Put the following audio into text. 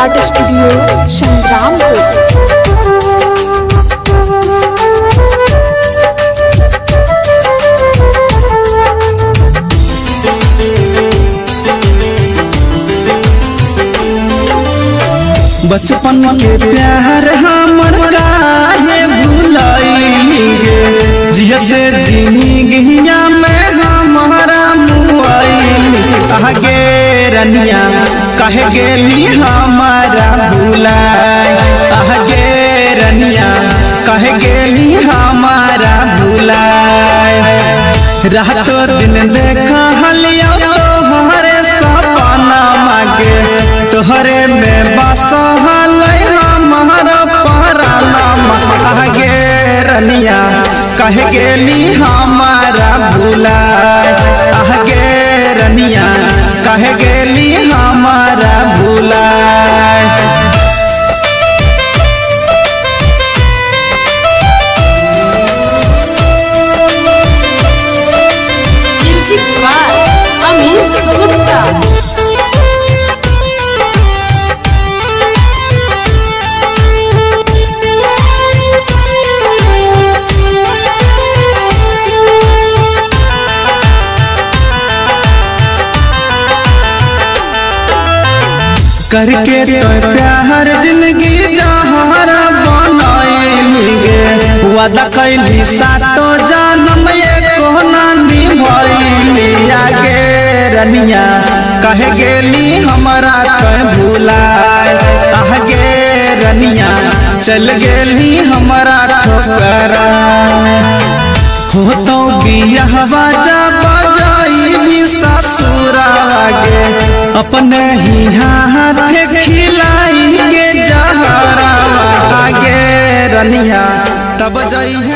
Art studio Sangrampur. बचपन के प्यार हमर काहे भुलाइली गे, जियते जिंदगिया में हमारा मुआइली। आगे रनिया काहे गेली हमारा भुलाए, आगे रनिया काहे गेली हमारा भुलाए। रातों दिन देखा हलिया तोहरे सपना मांगे, तोहरे में बसा हमारा पराना। आगे रनिया कह गेली हमारा भुलाए, आगे रनिया कह गेली हमारा भुलाए। Music by Amit Gupta. करके तो प्यार जिंदगी जहरा बनाइली गे, वादा कैली सातो जन्म एको ना निभाइली। आगे रनिया कह गेली हमारा कह भुलाए, आगे रनिया चल गेली हमारा ठोकरा। हो तो बियाहवा जब जाई भी ससुरावा गे, अपने ही हाथ खिलाई के जहरा। आगे रनिया तब जाई है